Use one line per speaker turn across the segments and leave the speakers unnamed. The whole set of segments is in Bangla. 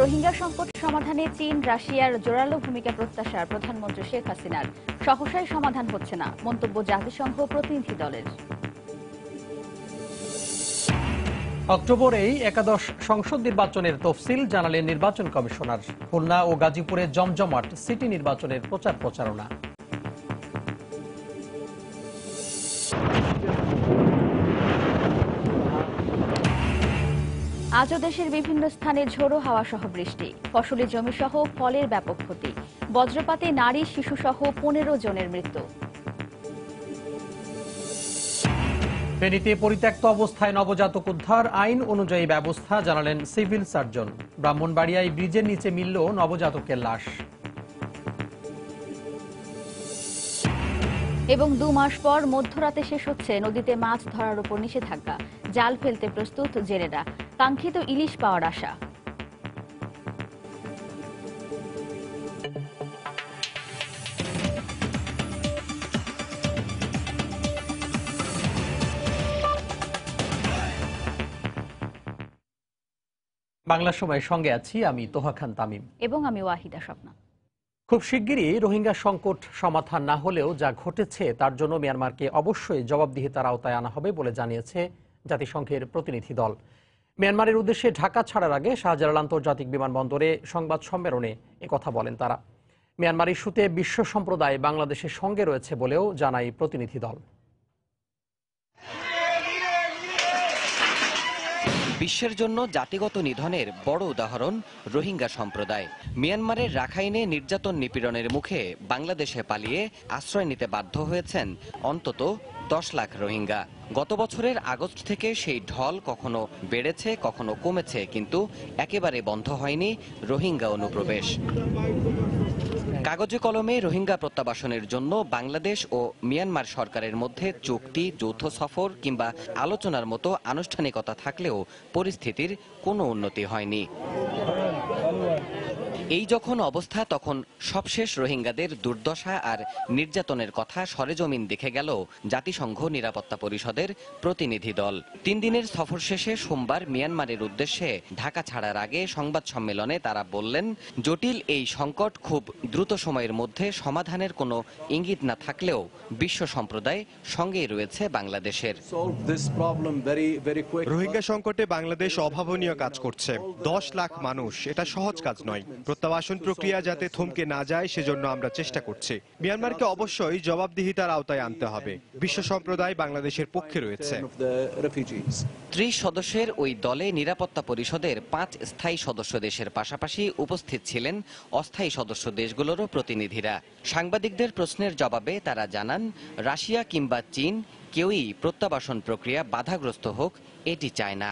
রোহিঙ্গা সংকট সমাধানে চীন রাশিয়ার জোরালো ভূমিকা প্রত্যাশার প্রধানমন্ত্রী শেখ হাসিনার। সহসায় সমাধান হচ্ছে না, মন্তব্য জাতিসংঘ প্রতিনিধি দলের।
অক্টোবরেই একাদশ সংসদ নির্বাচনের তফসিল জানালেন নির্বাচন কমিশনার। খুলনা ও গাজীপুরে জমজমাট সিটি নির্বাচনের প্রচারণা।
আজও দেশের বিভিন্ন স্থানে ঝোড়ো হাওয়া সহ বৃষ্টি, ফসলি জমি সহ ফলের ব্যাপক ক্ষতি, বজ্রপাতে নারী শিশু সহ 15 জনের মৃত্যু।
ফেনীতে পরিত্যক্ত অবস্থায় নবজাতক উদ্ধার, আইন অনুযায়ী ব্যবস্থা জানালেন সিভিল সার্জন। ব্রাহ্মণবাড়িয়ায় ব্রিজের নিচে মিলল নবজাতকের লাশ।
এবং 2 মাস পর মধ্যরাতে শেষ হচ্ছে নদীতে মাছ ধরার উপর নিষেধাজ্ঞা, জাল ফেলতে প্রস্তুত জেলেরা, কাঙ্ক্ষিত ইলিশ পাওয়ার আশা।
বাংলা সময়ের সঙ্গে আছি আমি তোহা খান তামিম
এবং আমি ওয়াহিদা স্বপ্না।
খুব শিগগিরই রোহিঙ্গা সংকট সমাধান না হলেও যা ঘটেছে তার জন্য মিয়ানমারকে অবশ্যই জবাবদিহিতার আওতায় আনা হবে বলে জানিয়েছে জাতিসংঘের প্রতিনিধি দল। মিয়ানমারের উদ্দেশ্যে ঢাকা ছাড়ার আগে শাহজালাল আন্তর্জাতিক বিমানবন্দরে সংবাদ সম্মেলনে একথা বলেন তারা। মিয়ানমার ইস্যুতে বিশ্ব সম্প্রদায় বাংলাদেশের সঙ্গে রয়েছে বলেও জানায় প্রতিনিধি দল।
বিশ্বের জন্য জাতিগত নিধনের বড় উদাহরণ রোহিঙ্গা সম্প্রদায়। মিয়ানমারের রাখাইনে নির্যাতন নিপীড়নের মুখে বাংলাদেশে পালিয়ে আশ্রয় নিতে বাধ্য হয়েছেন অন্তত 10 লাখ রোহিঙ্গা। গত বছরের আগস্ট থেকে সেই ঢল কখনো বেড়েছে কখনো কমেছে, কিন্তু একেবারে বন্ধ হয়নি রোহিঙ্গা অনুপ্রবেশ। কাগজে কলমে রোহিঙ্গা প্রত্যাবাসনের জন্য বাংলাদেশ ও মিয়ানমার সরকারের মধ্যে চুক্তি, যৌথ সফর কিংবা আলোচনার মতো আনুষ্ঠানিকতা থাকলেও পরিস্থিতির কোনো উন্নতি হয়নি। এই যখন অবস্থা, তখন সবশেষ রোহিঙ্গাদের দুর্দশা আর নির্যাতনের কথা সরেজমিন দেখে গেল জাতিসংঘ নিরাপত্তা পরিষদের প্রতিনিধি দল। 3 দিনের সফর শেষে সোমবার মিয়ানমারের উদ্দেশ্যে ঢাকা ছাড়ার আগে সংবাদ সম্মেলনে তারা বললেন, জটিল এই সংকট খুব দ্রুত সময়ের মধ্যে সমাধানের কোনো ইঙ্গিত না থাকলেও বিশ্ব সম্প্রদায় সঙ্গেই রয়েছে বাংলাদেশের।
রোহিঙ্গা সংকটে বাংলাদেশ অভাবনীয় কাজ করছে। 10 লাখ মানুষ, এটা সহজ কাজ নয়। প্রত্যাবাসন প্রক্রিয়া যাতে থমকে না যায় সেজন্য আমরা চেষ্টা করছি। মিয়ানমারকে অবশ্যই জবাবদিহিতার আওতায় আনতে হবে। বিশ্ব সম্প্রদায় বাংলাদেশের পক্ষে রয়েছে।
30 সদস্যের ওই দলে নিরাপত্তা পরিষদের 5 স্থায়ী সদস্য দেশের পাশাপাশি উপস্থিত ছিলেন অস্থায়ী সদস্য দেশগুলোরও প্রতিনিধিরা। সাংবাদিকদের প্রশ্নের জবাবে তারা জানান, রাশিয়া কিংবা চীন কেউই প্রত্যাবাসন প্রক্রিয়া বাধাগ্রস্ত হোক এটি চায় না।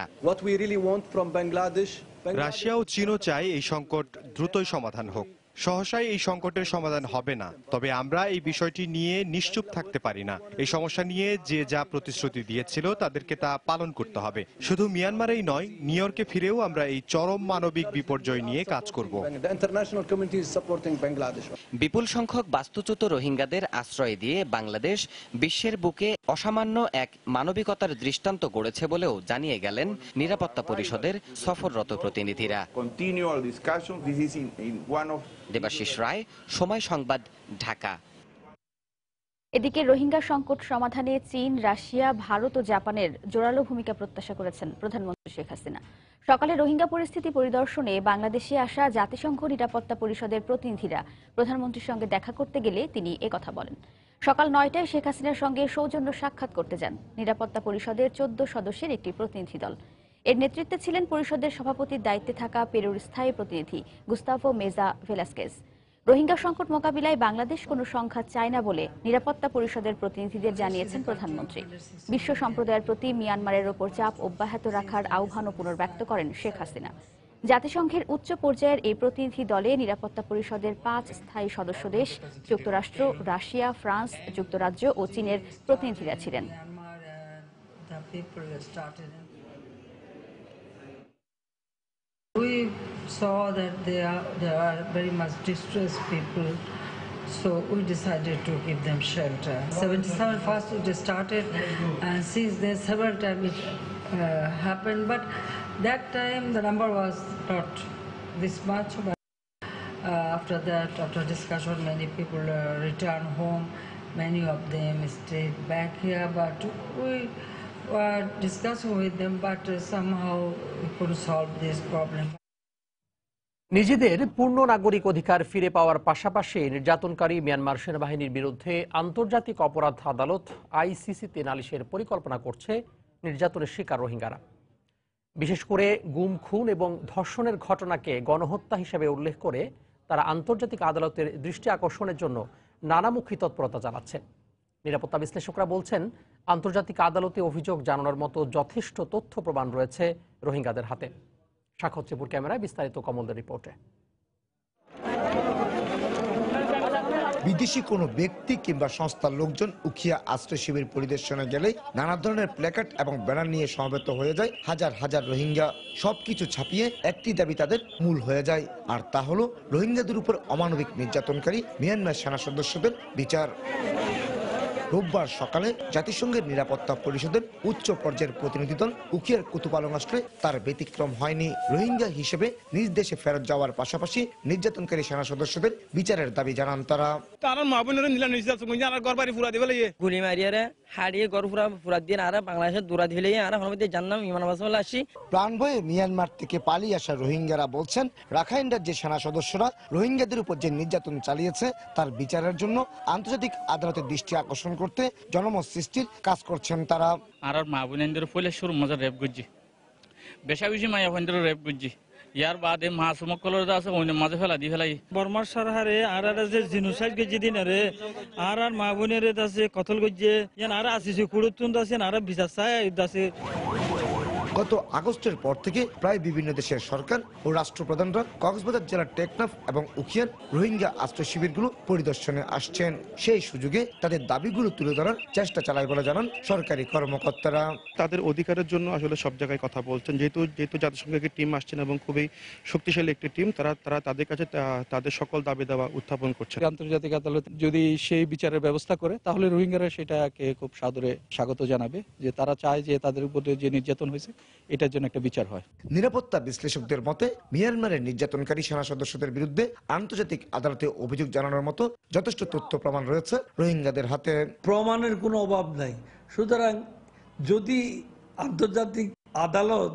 রাশিয়া ও চীনও চায় এই সংকট দ্রুতই সমাধান হোক। সহসাই এই সংকটের সমাধান হবে না, তবে আমরা এই বিষয়টি নিয়ে নিশ্চুপ থাকতে পারি না। এই সমস্যা নিয়ে যে যা প্রতিশ্রুতি দিয়েছিল তাদেরকে তা পালন করতে হবে। শুধু মিয়ানমারেই নয়, নিউ ইয়র্কে ফিরেও আমরা এই চরম মানবিক বিপর্যয় নিয়ে কাজ করব।
বিপুল সংখ্যক বাস্তুচ্যুত রোহিঙ্গাদের আশ্রয় দিয়ে বাংলাদেশ বিশ্বের বুকে অসামান্য এক মানবিকতার দৃষ্টান্ত গড়েছে বলেও জানিয়ে গেলেন নিরাপত্তা পরিষদের সফররত প্রতিনিধিরা। দেবাশিস রায়, সময় সংবাদ, ঢাকা।
এদিকে রোহিঙ্গা সংকট সমাধানে চীন, রাশিয়া, ভারত ও জাপানের জোরালো ভূমিকা প্রত্যাশা করেছেন প্রধানমন্ত্রী শেখ হাসিনা। সকালে রোহিঙ্গা পরিস্থিতি পরিদর্শনে বাংলাদেশে আসা জাতিসংঘ নিরাপত্তা পরিষদের প্রতিনিধিরা প্রধানমন্ত্রীর সঙ্গে দেখা করতে গেলে তিনি একথা বলেন। সকাল 9টায় শেখ হাসিনার সঙ্গে সৌজন্য সাক্ষাৎ করতে যান নিরাপত্তা পরিষদের 14 সদস্যের একটি প্রতিনিধি দল। এর নেতৃত্বে ছিলেন পরিষদের সভাপতির দায়িত্বে থাকা পেরুর স্থায়ী প্রতিনিধি গুস্তাভো মেজা ভেলাস্কেজ। রোহিঙ্গা সংকট মোকাবিলায় বাংলাদেশ কোনো সংঘাত চায় না বলে নিরাপত্তা পরিষদের প্রতিনিধিদের জানিয়েছেন প্রধানমন্ত্রী। বিশ্ব সম্প্রদায়ের প্রতি মিয়ানমারের ওপর চাপ অব্যাহত রাখার আহ্বানও পুনর্ব্যক্ত করেন শেখ হাসিনা। জাতিসংঘের উচ্চ পর্যায়ের এই প্রতিনিধি দলে নিরাপত্তা পরিষদের 5 স্থায়ী সদস্য দেশ, যুক্তরাষ্ট্র, রাশিয়া, ফ্রান্স, যুক্তরাজ্য ও চীনের প্রতিনিধিরা ছিলেন।
We saw that there are very much distressed people, so we decided to give them shelter. 77 first it started, and since then several times it happened, but that time the number was not this much, but after that, after discussion, many people return home. Many of them stayed back here, but we were discussing with them, but somehow we couldn't solve this problem.
নিজেদের পূর্ণ নাগরিক অধিকার ফিরে পাওয়ার পাশাপাশি নির্যাতনকারী মিয়ানমার সেনাবাহিনীর বিরুদ্ধে আন্তর্জাতিক অপরাধ আদালত আইসিসিতে নালিশের পরিকল্পনা করছে নির্যাতনের শিকার রোহিঙ্গারা। বিশেষ করে গুম, খুন এবং ধর্ষণের ঘটনাকে গণহত্যা হিসেবে উল্লেখ করে তারা আন্তর্জাতিক আদালতের দৃষ্টি আকর্ষণের জন্য নানামুখী তৎপরতা চালাচ্ছে। নিরাপত্তা বিশ্লেষকরা বলছেন, আন্তর্জাতিক আদালতে অভিযোগ জানানোর মতো যথেষ্ট তথ্য প্রমাণ রয়েছে রোহিঙ্গাদের হাতে। সাক্ষাৎপুর ক্যামেরায় বিস্তারিত কমলদের রিপোর্টে।
বিদেশি কোনো ব্যক্তি কিংবা সংস্থার লোকজন উখিয়া আশ্রয় শিবির পরিদর্শনে গেলেই নানা ধরনের প্ল্যাকার্ড এবং ব্যানার নিয়ে সমবেত হয়ে যায় হাজার হাজার রোহিঙ্গা। সবকিছু ছাপিয়ে একটি দাবি তাদের মূল হয়ে যায়, আর তা হলো রোহিঙ্গাদের উপর অমানবিক নির্যাতনকারী মিয়ানমার সেনা সদস্যদের বিচার। রোববার সকালে জাতিসংঘের নিরাপত্তা পরিষদের উচ্চ পর্যায়ের প্রতিনিধি দল উখিয়ার কুতুপালং আসলে তার ব্যতিক্রম হয়নি। রোহিঙ্গা হিসেবে নিজ দেশে ফেরত যাওয়ার পাশাপাশি নির্যাতনকারী সেনা সদস্যদের বিচারের দাবি জানান তারা।
গুলি মারিয়ারে হারিয়ে গড় ফুরা দিয়ে আর বাংলাদেশের দূরা দিলে আর জানলাম ইমান আসি।
প্রাণ ভয়ে মিয়ানমার থেকে পালিয়ে আসা রোহিঙ্গারা বলছেন, রাখাইন রাজ্যের সেনা সদস্যরা রোহিঙ্গাদের উপর যে নির্যাতন চালিয়েছে তার বিচারের জন্য আন্তর্জাতিক আদালতের দৃষ্টি আকর্ষণ করতে জনমত সৃষ্টির কাজ করছেন তারা।
আর মা বোনেদের পলে শুরু মজা রেপ করছি, বেশা বেশি মায়া বোনদের রেপ করছি। ইয়ার বাদে মা সমকলর আছে ওই মাঝে ফেলা দি ফেলাই বর্মার সারহারে আর যে জিনোসাইড গেছি দিন রে আর মা বোনের আছে কতল গজে আর আসিছে কুড়ুতুন আছে আর বিচার চাই আছে।
গত আগস্টের পর থেকে প্রায় বিভিন্ন দেশের সরকার ও রাষ্ট্রপ্রধানরা কক্সবাজার জেলার টেকনাফ এবং উখিয়ার রোহিঙ্গা আশ্রয় শিবিরগুলো পরিদর্শনে আসছেন। সেই সুযোগে তাদের দাবিগুলো তুলে ধরার চেষ্টা চালায় বলে জানান সরকারি কর্মকর্তারা।
তাদের অধিকারের জন্য আসলে সব জায়গায় কথা বলছেন, যেহেতু জাতিসংঘের টিম আসছেন এবং খুবই শক্তিশালী একটি টিম, তারা তাদের কাছে তাদের সকল দাবি দাওয়া উত্থাপন করছে।
আন্তর্জাতিক আদালত যদি সেই বিচারের ব্যবস্থা করে তাহলে রোহিঙ্গারা সেটাকে খুব সাদরে স্বাগত জানাবে, যে তারা চায় যে তাদের উপরে যে নির্যাতন হয়েছে এটার জন্য একটা বিচার হয়।
নিরাপত্তা বিশ্লেষকদের মতে মিয়ানমারের নির্যাতনকারী সেনা সদস্যদের বিরুদ্ধে আন্তর্জাতিক আদালতে অভিযোগ জানানোর মতো যথেষ্ট তথ্য প্রমাণ রয়েছে রোহিঙ্গাদের হাতে।
প্রমাণের কোনো অভাব নাই, সুতরাং যদি আন্তর্জাতিক আদালত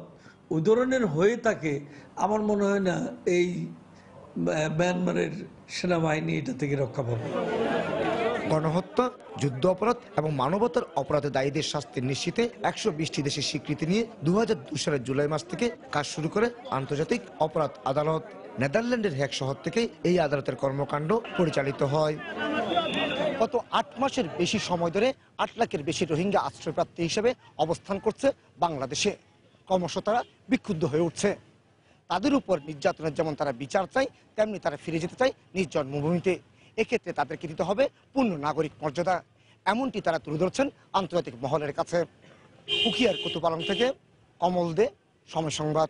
ওই ধরনের হয়ে থাকে আমার মনে হয় না এই মিয়ানমারের সেনাবাহিনী এটা থেকে রক্ষা পাবে।
গণহত্যা, যুদ্ধ অপরাধ এবং মানবতার অপরাধে দায়ীদের শাস্তি নিশ্চিতে 120টি দেশের স্বীকৃতি নিয়ে 2002 সালের জুলাই মাস থেকে কাজ শুরু করে আন্তর্জাতিক অপরাধ আদালত। নেদারল্যান্ডের হেগ শহর থেকে এই আদালতের কর্মকাণ্ড পরিচালিত হয়। গত 8 মাসের বেশি সময় ধরে 8 লাখের বেশি রোহিঙ্গা আশ্রয়প্রার্থী হিসেবে অবস্থান করছে বাংলাদেশে। ক্রমশ তারা বিক্ষুব্ধ হয়ে উঠছে। তাদের উপর নির্যাতনের যেমন তারা বিচার চায়, তেমনি তারা ফিরে যেতে চায় নিজ জন্মভূমিতে। এক্ষেত্রে তাদেরকে দিতে হবে পূর্ণ নাগরিক মর্যাদা, এমনটি তারা তুলে ধরছেন আন্তর্জাতিক মহলের কাছে। উখিয়ার কুতুপালং থেকে কমল দে, সময় সংবাদ।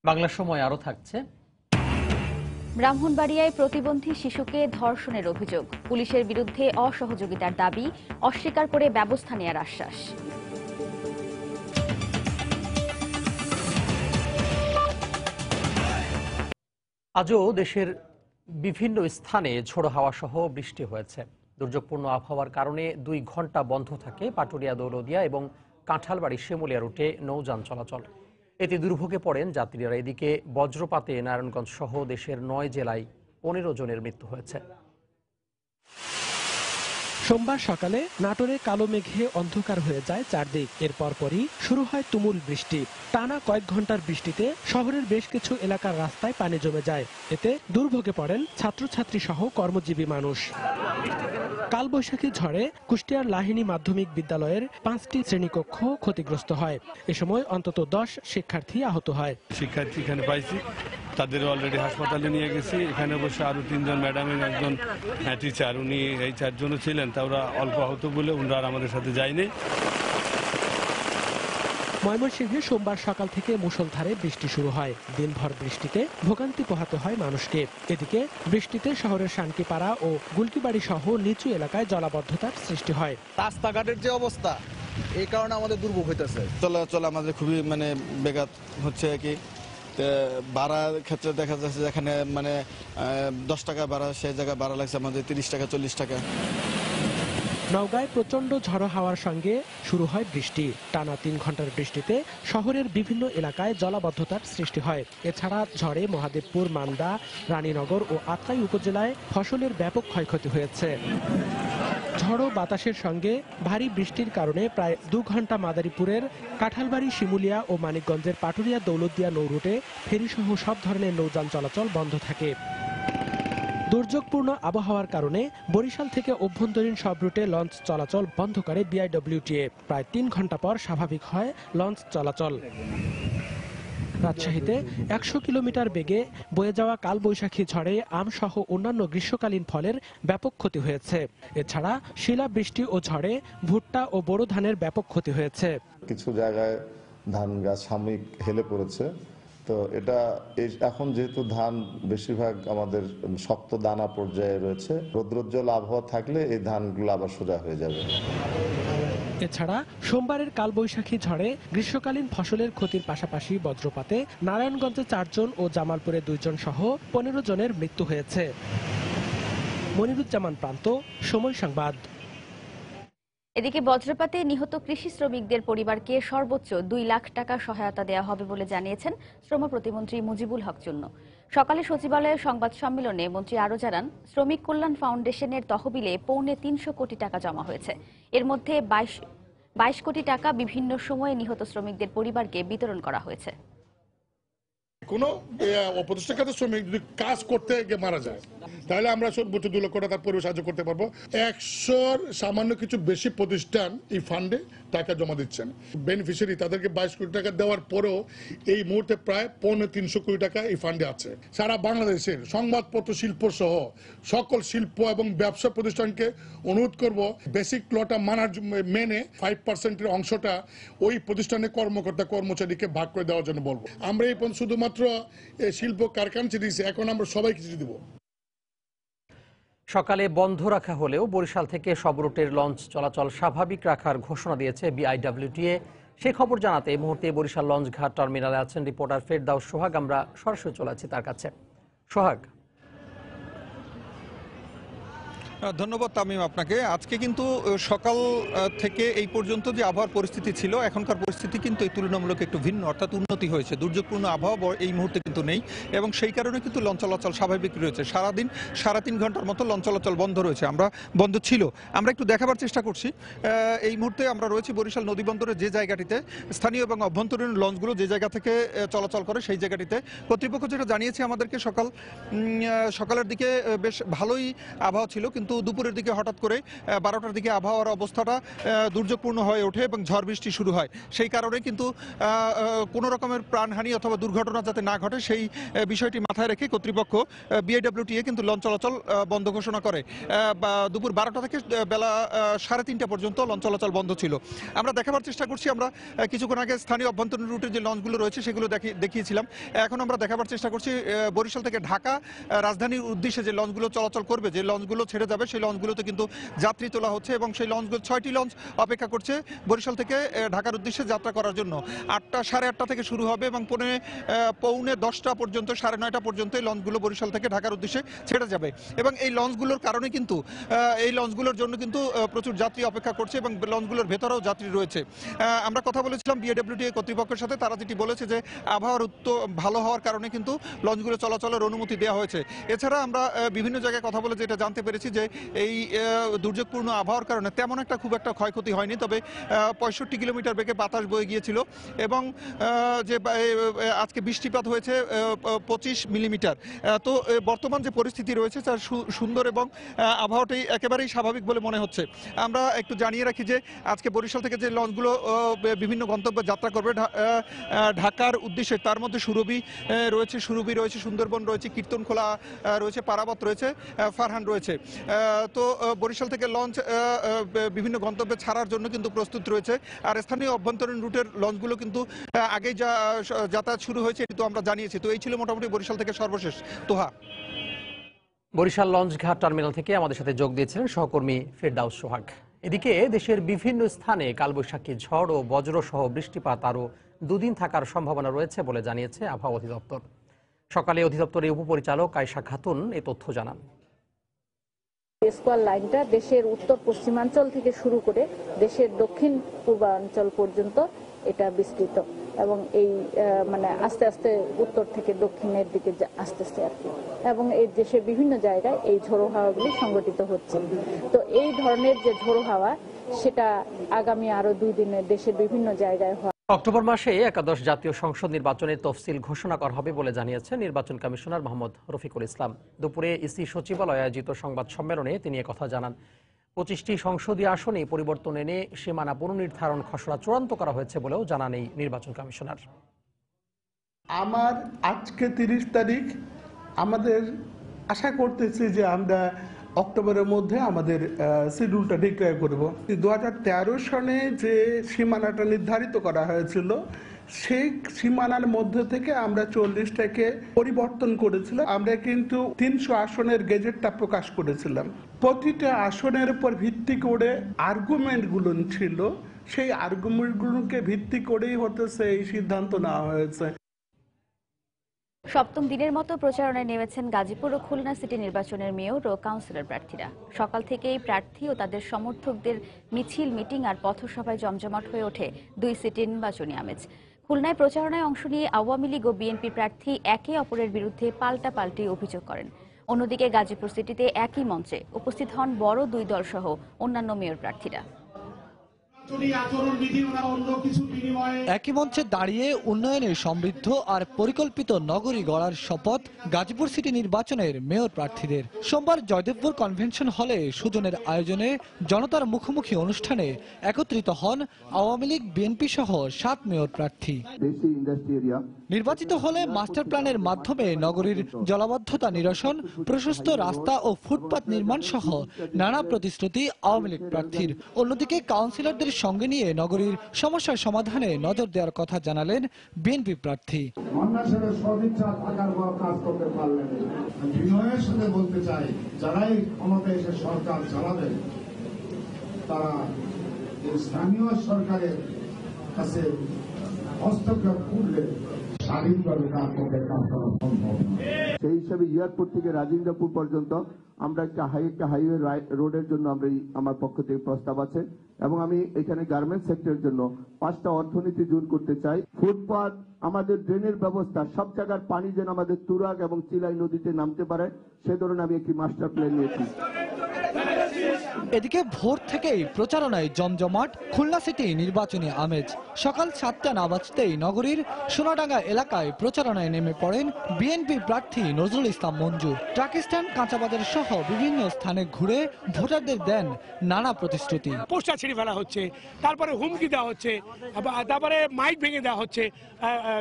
বাংলা সময় আরো থাকছে।
ব্রাহ্মণবাড়িয়ায় প্রতিবন্ধী শিশুকে ধর্ষণের অভিযোগ, পুলিশের বিরুদ্ধে অসহযোগিতার দাবি, অস্বীকার করে ব্যবস্থা নেওয়ার আশ্বাস।
আজও দেশের বিভিন্ন স্থানে ঝোড়ো হাওয়া সহ বৃষ্টি হয়েছে। দুর্যোগপূর্ণ আবহাওয়ার কারণে 2 ঘন্টা বন্ধ থাকে পাটুরিয়া দৌলদিয়া এবং কাঁঠালবাড়ি শিমুলিয়া রুটে নৌযান চলাচল। এতে দুর্ভোগে পড়েন যাত্রীরা। এদিকে বজ্রপাতে নারায়ণগঞ্জ সহ দেশের 9 জেলায় 15 জনের মৃত্যু হয়েছে।
সোমবার সকালে নাটোরে কালো মেঘে অন্ধকার হয়ে যায় চারদিক। এর পরপরই শুরু হয় তুমুল বৃষ্টি। টানা কয়েক ঘন্টার বৃষ্টিতে শহরের বেশ কিছু এলাকার রাস্তায় পানি জমে যায়। এতে দুর্ভোগে পড়েন ছাত্রছাত্রী সহ কর্মজীবী মানুষ। কালবৈশাখী ঝড়ে কুষ্টিয়ার লাহিনী মাধ্যমিক বিদ্যালয়ের 5টি শ্রেণীকক্ষ ক্ষতিগ্রস্ত হয়। এ সময় অন্তত 10 শিক্ষার্থী আহত হয়।
শিক্ষার্থী এখানে পাইছি, তাদের অলরেডি হাসপাতালে নিয়ে গেছি। এখানে অবশ্য আরো 3 জন ম্যাডাম এবং একজন টিচার, উনি এই 4 জনও ছিলেন, তারা অল্প আহত বলে ওনারা আমাদের সাথে যায়নি।
ময়মনসিংহে সোমবার সকাল থেকে মুষলধারে বৃষ্টি শুরু হয়। দিনভর বৃষ্টিতে ভোগান্তি পোহাতে হয় মানুষকে। এদিকে বৃষ্টিতে শহরের শান্তিপাড়া ও গুলকিবাড়ি সহ নিচু এলাকায় জলাবদ্ধতার সৃষ্টি হয়।
রাস্তাঘাটের যে অবস্থা, এই কারণে আমাদের দুর্ভোগ হইতেছে। চলাচল আমাদের খুবই ব্যাঘাত হচ্ছে আর কি। তো ভাড়ার ক্ষেত্রে দেখা যাচ্ছে যেখানে মানে 10 টাকা ভাড়া সেই জায়গায় ভাড়া লাগছে আমাদের 30 টাকা 40 টাকা।
নওগাঁয় প্রচণ্ড ঝড়ো হাওয়ার সঙ্গে শুরু হয় বৃষ্টি। টানা 3 ঘন্টার বৃষ্টিতে শহরের বিভিন্ন এলাকায় জলাবদ্ধতার সৃষ্টি হয়। এছাড়া ঝড়ে মহাদেবপুর, মান্দা, রানীনগর ও আত্রাই উপজেলায় ফসলের ব্যাপক ক্ষয়ক্ষতি হয়েছে। ঝড়ো বাতাসের সঙ্গে ভারী বৃষ্টির কারণে প্রায় 2 ঘন্টা মাদারীপুরের কাঁঠালবাড়ি, শিমুলিয়া ও মানিকগঞ্জের পাটুরিয়া দৌলতদিয়া নৌরুটে ফেরিসহ সব ধরনের নৌযান চলাচল বন্ধ থাকে। দুর্যোগপূর্ণ আবহাওয়ার কারণে বরিশাল থেকে অভ্যন্তরীণ সব রুটে লঞ্চ চলাচল বন্ধ করে বিআইডব্লিউটিএ। প্রায় 3 ঘন্টা পর স্বাভাবিক হয় লঞ্চ চলাচল। রাজশাহীতে 100 কিলোমিটার বেগে বয়ে যাওয়া কালবৈশাখী ঝড়ে আমসহ অন্যান্য গ্রীষ্মকালীন ফলের ব্যাপক ক্ষতি হয়েছে। এছাড়া শিলাবৃষ্টি ও ঝড়ে ভুট্টা ও বোরো ধানের ব্যাপক ক্ষতি হয়েছে।
কিছু জায়গায় ধান গাছ সাময়িক হেলে পড়েছে। তো এটা এখন যেহেতু ধান বেশিরভাগ আমাদের শক্ত দানা পর্যায়ে রয়েছে, রৌদ্রোজ্জ্বল আবহাওয়া থাকলে এই ধানগুলো আবার সোজা হয়ে যাবে।
এছাড়া সোমবারের কালবৈশাখী ঝড়ে গ্রীষ্মকালীন ফসলের ক্ষতির পাশাপাশি বজ্রপাতে নারায়ণগঞ্জে 4 জন ও জামালপুরে 2 জন সহ 15 জনের মৃত্যু হয়েছে। মনিরুজ্জামান প্রান্ত, সময় সংবাদ।
এদিকে বজ্রপাতে নিহত কৃষি শ্রমিকদের পরিবারকে সর্বোচ্চ 2 লাখ টাকা সহায়তা দেওয়া হবে বলে জানিয়েছেন শ্রম প্রতিমন্ত্রী মুজিবুল হক চুন্নু। সকালে সচিবালয়ের সংবাদ সম্মেলনে মন্ত্রী আরও জানান, শ্রমিক কল্যাণ ফাউন্ডেশনের তহবিলে 3.25 কোটি টাকা জমা হয়েছে। এর মধ্যে 22 কোটি টাকা বিভিন্ন সময়ে নিহত শ্রমিকদের পরিবারকে বিতরণ করা হয়েছে।
কোনো অপ্রতিষ্ঠাকারী শ্রমিক যদি কাজ করতে গিয়ে মারা যায় তাহলে আমরা সর্বোচ্চ 2 লক্ষ টাকা পরিবার সাহায্য করতে পারবো। 100 সামান্য কিছু বেশি প্রতিষ্ঠান এই ফান্ডে টাকা জমা দিচ্ছেন। বেনিফিশিয়ারি তাদেরকে 22 কোটি টাকা দেওয়ার পরেও এই মুহূর্তে প্রায় 350 কোটি টাকা এই ফান্ডে আছে। সারা বাংলাদেশের সংবাদপত্র শিল্প সহ সকল শিল্প এবং ব্যবসা প্রতিষ্ঠানকে অনুরোধ করব, বেসিক লটা মেনে 5% অংশটা ওই প্রতিষ্ঠানের কর্মকর্তা কর্মচারীকে ভাগ করে দেওয়ার জন্য বলবো। আমরা এই শুধুমাত্র শিল্প কারখানা দিয়েছি, এখন আমরা সবাই কিছু দিব।
সকালে বন্ধ রাখা হলেও বরিশাল থেকে সব রুটের লঞ্চ চলাচল স্বাভাবিক রাখার ঘোষণা দিয়েছে বিআইডব্লিউটিএ। সেই খবর জানাতে এই মুহূর্তে বরিশাল লঞ্চ ঘাট টার্মিনালে আছেন রিপোর্টার ফেরদাউস সোহাগ। আমরা সরাসরি চলে যাচ্ছি তার কাছে। সোহাগ।
ধন্যবাদ তামিম আপনাকে। আজকে কিন্তু সকাল থেকে এই পর্যন্ত যে আবহাওয়ার পরিস্থিতি ছিল, এখনকার পরিস্থিতি কিন্তু এই তুলনামূলক একটু ভিন্ন, অর্থাৎ উন্নতি হয়েছে। দুর্যোগপূর্ণ আবহাওয়া এই মুহূর্তে কিন্তু নেই এবং সেই কারণে কিন্তু লঞ্চ চলাচল স্বাভাবিক রয়েছে। সারাদিন 3.5 ঘন্টার মতো লঞ্চ চলাচল বন্ধ রয়েছে, বন্ধ ছিল। আমরা একটু দেখাবার চেষ্টা করছি। এই মুহূর্তে আমরা রয়েছি বরিশাল নদী বন্দরে, যে জায়গাটিতে স্থানীয় এবং অভ্যন্তরীণ লঞ্চগুলো যে জায়গা থেকে চলাচল করে সেই জায়গাটিতে কর্তৃপক্ষ যেটা জানিয়েছে আমাদেরকে, সকালের দিকে বেশ ভালোই আবহাওয়া ছিল, কিন্তু দুপুরের দিকে হঠাৎ করে 12টার দিকে আবহাওয়ার অবস্থাটা দুর্যোগপূর্ণ হয়ে ওঠে এবং ঝড় বৃষ্টি শুরু হয়। সেই কারণে কিন্তু কোনো রকমের প্রাণহানি অথবা দুর্ঘটনা যাতে না ঘটে সেই বিষয়টি মাথায় রেখে কর্তৃপক্ষ বিআইডব্লিউটিএ কিন্তু লঞ্চ চলাচল বন্ধ ঘোষণা করে। দুপুর 12টা থেকে বেলা 3:30 পর্যন্ত লঞ্চ চলাচল বন্ধ ছিল। আমরা দেখাবার চেষ্টা করছি। আমরা কিছুক্ষণ আগে স্থানীয় অভ্যন্তরীণ রুটের যে লঞ্চগুলো রয়েছে সেগুলো দেখিয়েছিলাম। এখন আমরা দেখাবার চেষ্টা করছি বরিশাল থেকে ঢাকা রাজধানীর উদ্দেশ্যে যে লঞ্চগুলো চলাচল করবে, যে লঞ্চগুলো ছেড়ে যাবে, সেই লঞ্চগুলোতে কিন্তু যাত্রী তোলা হচ্ছে এবং সেই লঞ্চগুলো 6টি লঞ্চ অপেক্ষা করছে বরিশাল থেকে ঢাকার উদ্দেশ্যে যাত্রা করার জন্য। 8:30 থেকে শুরু হবে এবং 9:45 পর্যন্ত, 9:30 পর্যন্ত এই লঞ্চগুলো বরিশাল থেকে ঢাকার উদ্দেশ্যে ছেড়ে যাবে। এবং এই লঞ্চগুলোর কারণে কিন্তু এই লঞ্চগুলোর জন্য কিন্তু প্রচুর যাত্রী অপেক্ষা করছে এবং লঞ্চগুলোর ভেতরেও যাত্রী রয়েছে। আমরা কথা বলেছিলাম বিআইডব্লিউটিএ কর্তৃপক্ষের সাথে, তারা যেটি বলেছে যে আবহাওয়ার ভালো হওয়ার কারণে কিন্তু লঞ্চগুলো চলাচলের অনুমতি দেওয়া হয়েছে। এছাড়া আমরা বিভিন্ন জায়গায় কথা বলে যেটা জানতে পেরেছি যে এই দুর্যোগপূর্ণ আবহাওয়ার কারণে তেমন খুব একটা ক্ষয়ক্ষতি হয়নি, তবে 65 কিলোমিটার বেগে বাতাস বয়ে গিয়েছিল এবং যে আজকে বৃষ্টিপাত হয়েছে 25 মিলিমিটার। তো বর্তমান যে পরিস্থিতি রয়েছে তার সুন্দর এবং আবহাওয়াটাই একেবারেই স্বাভাবিক বলে মনে হচ্ছে। আমরা একটু জানিয়ে রাখি যে আজকে বরিশাল থেকে যে লঞ্চগুলো বিভিন্ন গন্তব্যে যাত্রা করবে ঢাকার উদ্দেশ্যে, তার মধ্যে সুরভি রয়েছে, সুন্দরবন রয়েছে, কীর্তনখোলা রয়েছে, পারাবত রয়েছে, ফারহান রয়েছে। তো বরিশাল থেকে লঞ্চ বিভিন্ন গন্তব্যে ছাড়ার জন্য কিন্তু প্রস্তুত রয়েছে। আর স্থানীয় অভ্যন্তরীণ রুটের লঞ্চগুলো কিন্তু আগেই যাতায়াত শুরু হয়েছে, কিন্তু আমরা জানিয়েছি। তো এই ছিল মোটামুটি বরিশাল থেকে সর্বশেষ। তোহা।
বরিশাল লঞ্চ ঘাট টার্মিনাল থেকে আমাদের সাথে যোগ দিয়েছিলেন সহকর্মী ফেরদাউস সোহাগ। এদিকে দেশের বিভিন্ন স্থানে কালবৈশাখী ঝড় ও বজ্রসহ বৃষ্টিপাত আরও দুদিন থাকার সম্ভাবনা রয়েছে বলে জানিয়েছে আবহাওয়া অধিদপ্তর। সকালে অধিদপ্তরের উপপরিচালক আয়েশা খাতুন এই তথ্য জানান।
স্কোয়ার লাইনটা দেশের উত্তর পশ্চিমাঞ্চল থেকে শুরু করে দেশের দক্ষিণ পূর্বাঞ্চল পর্যন্ত এটা বিস্তৃত এবং এই মানে আস্তে আস্তে উত্তর থেকে দক্ষিণের দিকে আসতেছে আর কি, এবং এই দেশের বিভিন্ন জায়গায় এই ঝোড়ো হাওয়াগুলি সংগঠিত হচ্ছে। তো এই ধরনের যে ঝোড়ো হাওয়া সেটা আগামী আরো 2 দিনে দেশের বিভিন্ন জায়গায় হয়।
অক্টোবর মাসে একাদশ জাতীয় সংসদ নির্বাচনের তফসিল ঘোষণা করা হবে বলে জানিয়েছে নির্বাচন কমিশনার মোহাম্মদ রফিকুল ইসলাম। দুপুরে ইসি সচিবালয়ে আয়োজিত সংবাদ সম্মেলনে তিনি একথা জানান। 25টি সংসদীয় আসনে পরিবর্তন এনে সীমানা পুনর্নির্ধারণ খসড়া চূড়ান্ত করা হয়েছে বলেও জানান এই নির্বাচন কমিশনার।
আমার আজকে 30 তারিখ, আমাদের আশা করতেছি যে আমরা অক্টোবরের মধ্যে আমাদের শিডিউলটা ডিক্লেয়ার করব। 2013 সনে যে সীমানাটা নির্ধারিত করা হয়েছিল সেই সীমানার মধ্যে থেকে আমরা 40টাকে পরিবর্তন করেছিলাম। আমরা কিন্তু 300 আসনের গেজেটটা প্রকাশ করেছিলাম। প্রতিটা আসনের উপর ভিত্তি করে আর্গুমেন্টগুলো ছিল, সেই আর্গুমেন্টগুলোকে ভিত্তি করেই হতেছে এই সিদ্ধান্ত নেওয়া হয়েছে।
সপ্তম দিনের মতো প্রচারণায় নেমেছেন গাজীপুর ও খুলনা সিটি নির্বাচনের মেয়র ও কাউন্সিলর প্রার্থীরা। সকাল থেকেই প্রার্থী ও তাদের সমর্থকদের মিছিল, মিটিং আর পথসভায় জমজমাট হয়ে ওঠে 2 সিটির নির্বাচনী আমেজ। খুলনায় প্রচারণায় অংশ নিয়ে আওয়ামী লীগ ও বিএনপি প্রার্থী একে অপরের বিরুদ্ধে পাল্টাপাল্টি অভিযোগ করেন। অন্যদিকে গাজীপুর সিটিতে একই মঞ্চে উপস্থিত হন বড় 2 দল সহ অন্যান্য মেয়র প্রার্থীরা।
একই মঞ্চে দাঁড়িয়ে উন্নয়নের সমৃদ্ধ আর পরিকল্পিত নগরী গড়ার শপথ গাজীপুর সিটি নির্বাচনের মেয়র প্রার্থীদের। সোমবার জয়দেবপুর কনভেনশন হলে সুজনের আয়োজনে জনতার মুখোমুখি অনুষ্ঠানে একত্রিত হন আওয়ামী লীগ, বিএনপি সহ 7 মেয়র প্রার্থী। নির্বাচিত হলে মাস্টার প্ল্যানের মাধ্যমে নগরীর জলাবদ্ধতা নিরসন, প্রশস্ত রাস্তা ও ফুটপাত নির্মাণ সহ নানা প্রতিশ্রুতি আওয়ামী লীগ প্রার্থীর। অন্যদিকে কাউন্সিলরদের সঙ্গে নিয়ে নগরীর সমস্যার সমাধানে নজর দেওয়ার কথা জানালেন বিএনপি প্রার্থী।
বলতে চাই, যারাই ক্ষমতায় এসে সরকার চালাবেন তারা স্থানীয় সরকারের কাছে হস্তক্ষেপ করলে স্বাধীনভাবে কাজ করতে কাজ করা সম্ভব না। সেই হিসাবে এয়ারপোর্ট থেকে রাজেন্দ্রপুর পর্যন্ত আমরা একটা হাইওয়ে রোডের জন্য আমার পক্ষ থেকে প্রস্তাব আছে, এবং আমি এখানে গার্মেন্টস সেক্টরের জন্য 5টা অর্থনীতি জোন করতে চাই। ফুটপাত, আমাদের ড্রেনের ব্যবস্থা, সব জায়গার পানি যেন আমাদের তুরাগ এবং চিলাই নদীতে নামতে পারে, সে ধরনের আমি একটি মাস্টার প্ল্যান নিয়েছি।
এদিকে ভোর থেকেই প্রচারণায় জমজমাট খুলনা সিটি নির্বাচনী আমেজ। সকাল 7টা না বাজতেই নগরীর সোনাডাঙ্গা এলাকায় প্রচারণায় নেমে পড়েন বিএনপি প্রার্থী নজরুল ইসলাম মঞ্জু। ট্রাক স্ট্যান্ড, কাঁচাবাজার সহ বিভিন্ন স্থানে ঘুরে ভোটারদের দেন নানা প্রতিশ্রুতি।
পোস্টার ছিঁড়ে ফেলা হচ্ছে, তারপরে হুমকি দেওয়া হচ্ছে, তারপরে মাইক ভেঙে দেওয়া হচ্ছে,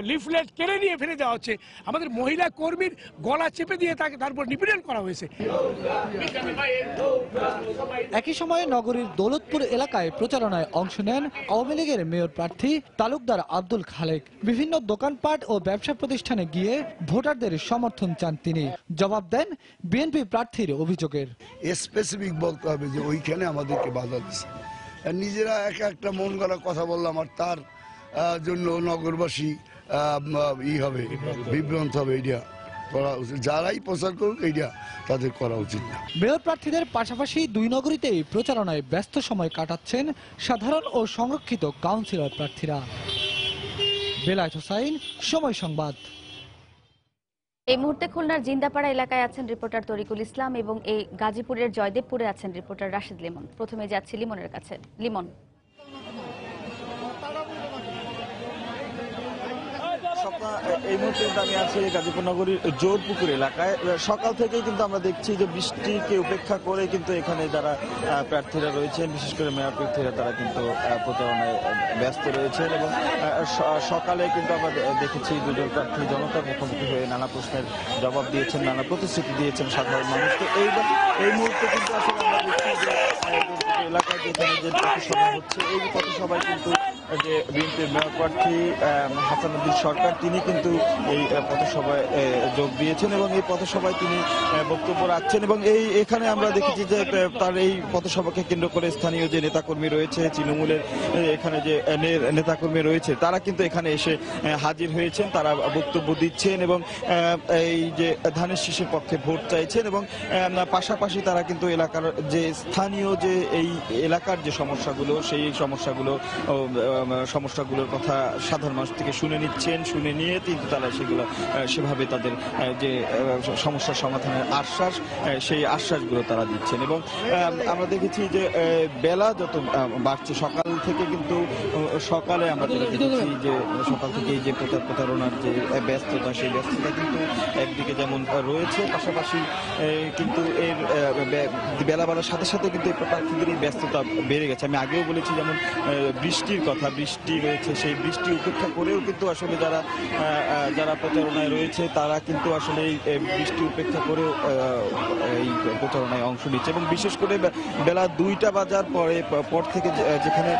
লিফলেট কেড়ে নিয়ে ফেলে দেওয়া হচ্ছে, আমাদের মহিলা কর্মীর গলা চেপে দিয়ে তাকে তারপর নিপীড়ন করা হয়েছে।
একই সময়ে নগরীর দৌলতপুর এলাকায় প্রচারণায় অংশ নেন আওয়ামী লীগের মেয়র প্রার্থী তালুকদার আব্দুল খালেক। বিভিন্ন দোকানপাট ও ব্যবসা প্রতিষ্ঠানে গিয়ে ভোটারদের সমর্থন চান তিনি। জবাব দেন বিএনপি প্রার্থীর অভিযোগের।
স্পেসিফিক বলতে হবে যে ওইখানে আমাদেরকে বাধা দিচ্ছে, নিজেরা একটা মন গড়া কথা বললাম আর তার জন্য নগরবাসী হবে, বিভ্রান্ত হবে। এটা করা উচিত, যারাই প্রচার করুক এটা তাদের করা উচিত না।
মেয়র প্রার্থীদের পাশাপাশি 2 নগরীতেই প্রচারণায় ব্যস্ত সময় কাটাচ্ছেন সাধারণ ও সংরক্ষিত কাউন্সিলর প্রার্থীরা। বেলায়েত হোসাইন, সময় সংবাদ।
এই মুহূর্তে খুলনার জিন্দাপাড়া এলাকায় আছেন রিপোর্টার তরিকুল ইসলাম এবং এই গাজীপুরের জয়দেবপুরে আছেন রিপোর্টার রাশিদ লিমন। প্রথমে যাচ্ছি লিমনের কাছে। লিমন,
এই মুহূর্তে আমি আছি গাজীপুর নগরীর জোরপুকুর এলাকায়। সকাল থেকেই কিন্তু আমরা দেখছি যে বৃষ্টিকে উপেক্ষা করে কিন্তু এখানে যারা প্রার্থীরা রয়েছেন, বিশেষ করে মেয়র প্রার্থীরা, তারা কিন্তু প্রচারণায় ব্যস্ত রয়েছেন। এবং সকালে কিন্তু আমরা দেখেছি 2 জন প্রার্থী জনতার মুখোমুখি হয়ে নানা প্রশ্নের জবাব দিয়েছেন, নানা প্রতিশ্রুতি দিয়েছেন সাধারণ মানুষকে। এই মুহূর্তে কিন্তু আসলে আমরা দেখছি যে এলাকায় যেখানে যে পথসভা হচ্ছে, এই পথসভায় কিন্তু যে বিএনপির মেয়র প্রার্থী হাসানুদ্দিন সরকার তিনি কিন্তু এই পথসভায় যোগ দিয়েছেন এবং এই পথসভায় তিনি বক্তব্য রাখছেন এবং এখানে আমরা দেখেছি যে তার এই পথসভাকে কেন্দ্র করে স্থানীয় যে নেতাকর্মী রয়েছে, তৃণমূলের এখানে যে নেতাকর্মী রয়েছে তারা কিন্তু এখানে এসে হাজির হয়েছেন, তারা বক্তব্য দিচ্ছেন এবং এই যে ধানের শীষের পক্ষে ভোট চাইছেন এবং পাশাপাশি তারা কিন্তু এলাকার যে স্থানীয় যে এই এলাকার যে সমস্যাগুলো সেই সমস্যাগুলোর কথা সাধারণ মানুষ থেকে শুনে নিচ্ছেন, শুনে নিয়ে কিন্তু তারা সেগুলো সেভাবে তাদের যে সমস্যার সমাধানের আশ্বাস সেই আশ্বাসগুলো তারা দিচ্ছেন এবং আমরা দেখেছি যে বেলা যত বাড়ছে সকাল থেকে কিন্তু সকালে আমরা দেখেছি যে সকাল থেকে এই যে প্রতারণার যে ব্যস্ততা সেই ব্যস্ততা কিন্তু একদিকে যেমন রয়েছে, পাশাপাশি কিন্তু এর বেলা বাড়ার সাথে সাথে কিন্তু এই প্রার্থীদের ব্যস্ততা বেড়ে গেছে। আমি আগেও বলেছি যেমন বৃষ্টির কথা, বৃষ্টি রয়েছে, সেই বৃষ্টি উপেক্ষা করেও কিন্তু আসলে যারা প্রচারণায় রয়েছে তারা কিন্তু আসলে এই বৃষ্টি উপেক্ষা করেও এই প্রচারণায় অংশ নিচ্ছে এবং বিশেষ করে বেলা 2টা বাজার পর থেকে যেখানে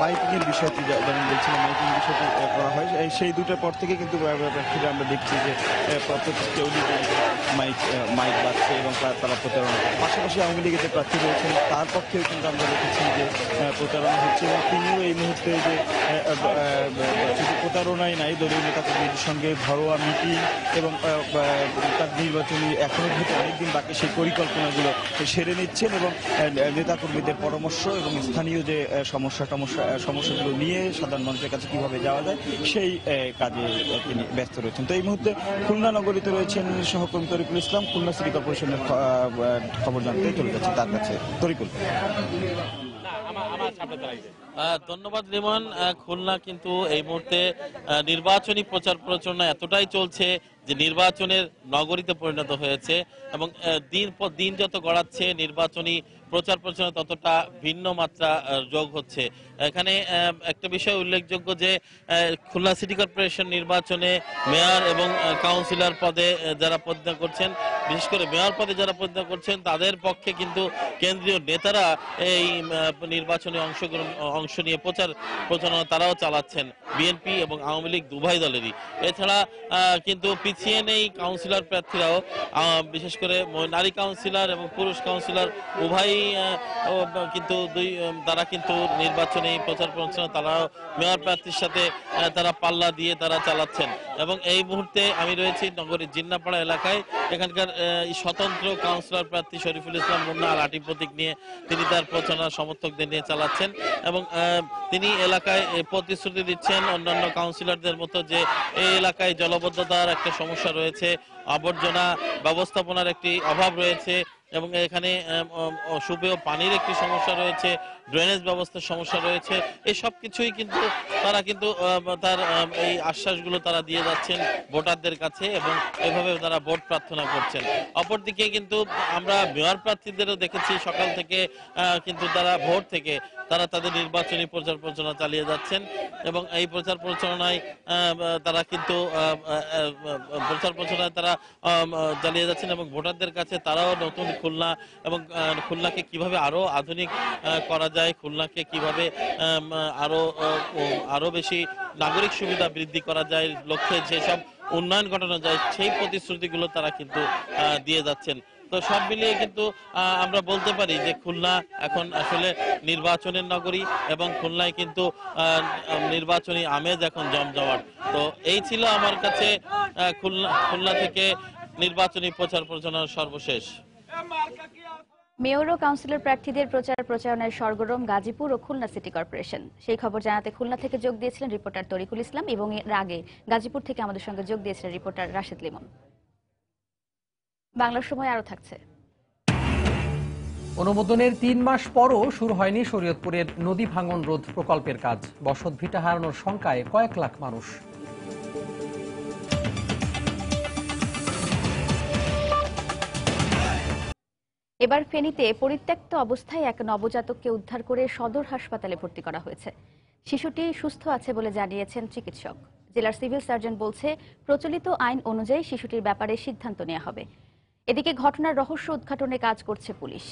মাইকিং এর বিষয়টি যেমন বলছিলাম মাইকিং বিষয়টি করা হয় সেই 2টার পর থেকে কিন্তু আমরা দেখছি যে প্রত্যেকটা মাইক বাজছে এবং তারা প্রচারণা করে। পাশাপাশি আওয়ামী লীগের যে প্রার্থী রয়েছেন তার পক্ষেও কিন্তু আমরা দেখেছি যে প্রচারণা হচ্ছে এবং তিনিও এই মুহূর্তে যে শুধু প্রচারণাই নাই, দলীয় নেতাকর্মীদের সঙ্গে ঘরোয়া মিটিং এবং তার নির্বাচনী এখনো যেহেতু অনেকদিন বাকি সেই পরিকল্পনাগুলো সেরে নিচ্ছেন এবং নেতাকর্মীদের পরামর্শ এবং স্থানীয় যে সমস্যাগুলো নিয়ে সাধারণ মানুষের কাছে কিভাবে যাওয়া যায় সেই কাজে তিনি ব্যস্ত রয়েছেন। তো এই মুহূর্তে খুলনা নগরীতে রয়েছেন সহকর্মী তরিকুল ইসলাম, খুলনা সিটি কর্পোরেশনের খবর জানতে চলে যাচ্ছে তার কাছে। তরিকুল।
ধন্যবাদ লিমন। খুলনা কিন্তু এই মুহূর্তে নির্বাচনী প্রচার প্রচারণা এতটাই চলছে যে নির্বাচনের নগরীতে পরিণত হয়েছে এবং দিন যত গড়াচ্ছে নির্বাচনী প্রচার প্রচারণা ততটা ভিন্ন মাত্রা যোগ হচ্ছে। এখানে একটা বিষয় উল্লেখযোগ্য যে খুলনা সিটি কর্পোরেশন নির্বাচনে মেয়র এবং কাউন্সিলর পদে যারা প্রতিদ্বন্দ্বিতা করছেন, বিশেষ করে মেয়র পদে যারা প্রতিদ্বন্দ্বিতা করছেন তাদের পক্ষে কিন্তু কেন্দ্রীয় নেতারা এই নির্বাচনে অংশ নিয়ে প্রচারণা তারাও চালাচ্ছেন, বিএনপি এবং আওয়ামী লীগ দুভাই দলেরই। এছাড়া কিন্তু পিছিয়ে নেই কাউন্সিলর প্রার্থীরাও, বিশেষ করে নারী কাউন্সিলর এবং পুরুষ কাউন্সিলর উভয়ই কিন্তু তারা কিন্তু নির্বাচনী প্রচার প্রচারণা তারাও মেয়র প্রার্থীর সাথে তারা পাল্লা দিয়ে তারা চালাচ্ছেন এবং এই মুহূর্তে আমি রয়েছি নগরীর জিন্নাপাড়া এলাকায়। এখানকার স্বতন্ত্র কাউন্সিলর প্রার্থী শরীফুল ইসলাম মুন্না লাঠি প্রতীক নিয়ে তিনি তার প্রচারণা সমর্থকদের নিয়ে চালাচ্ছেন এবং তিনি এলাকায় প্রতিশ্রুতি দিচ্ছেন অন্যান্য কাউন্সিলরদের মতো যে এই এলাকায় জলবদ্ধতার একটা সমস্যা রয়েছে, আবর্জনা ব্যবস্থাপনার একটি অভাব রয়েছে এবং এখানে সুপেয় পানির একটি সমস্যা রয়েছে, ড্রেনেজ ব্যবস্থার সমস্যা রয়েছে। এই সব কিছুই কিন্তু তারা কিন্তু তার এই আশ্বাসগুলো তারা দিয়ে যাচ্ছেন ভোটারদের কাছে এবং এভাবে তারা ভোট প্রার্থনা করছেন। অপরদিকে কিন্তু আমরা মেয়র প্রার্থীদেরও দেখেছি সকাল থেকে কিন্তু তারা ভোট থেকে তারা তাদের নির্বাচনী প্রচার প্রচারণা চালিয়ে যাচ্ছেন এবং এই প্রচার প্রচারণায় তারা কিন্তু তারা চালিয়ে যাচ্ছেন এবং ভোটারদের কাছে তারাও নতুন খুলনা এবং খুলনাকে কিভাবে আরো আধুনিক করা যায়, খুলনাকে কিভাবে আরো বেশি নাগরিক সুবিধা বৃদ্ধি করা যায়, লক্ষ্যে যেসব উন্নয়ন ঘটানো যায় সেই প্রতিশ্রুতিগুলো তারা কিন্তু দিয়ে যাচ্ছেন। তো সব মিলিয়ে কিন্তু আমরা বলতে পারি যে খুলনা এখন আসলে নির্বাচনের নগরী এবং খুলনায় কিন্তু নির্বাচনী আমেজ এখন জমজমাট। তো এই ছিল আমার কাছে খুলনা থেকে নির্বাচনী প্রচার প্রচারণার সর্বশেষ।
মেয়র ও কাউন্সিলর প্রার্থীদের প্রচার প্রচারণায় সরগরম গাজীপুর ও খুলনা সিটি কর্পোরেশন। সেই খবর জানাতে খুলনা থেকে যোগ দিয়েছিলেন রিপোর্টার তরিকুল ইসলাম এবং এর আগে গাজীপুর থেকে আমাদের সঙ্গে যোগ দিয়েছিলেন রিপোর্টার রাশেদ লিমন। বাংলার সময় আরো থাকছে।
অনুমোদনের 3 মাস পরও শুরু হয়নি শরীয়তপুরের নদী ভাঙন রোধ প্রকল্পের কাজ। বসত ভিটা হারানোর শঙ্কায় কয়েক লাখ মানুষ।
এবার ফেনীতে পরিত্যক্ত অবস্থায় এক নবজাতককে উদ্ধার করে সদর হাসপাতালে ভর্তি করা হয়েছে। শিশুটি সুস্থ আছে বলে জানিয়েছেন চিকিৎসক। জেলার সিভিল সার্জন বলছে প্রচলিত আইন অনুযায়ী শিশুটির ব্যাপারে সিদ্ধান্ত নেওয়া হবে। এদিকে ঘটনার রহস্য উদ্ঘাটনে কাজ করছে পুলিশ।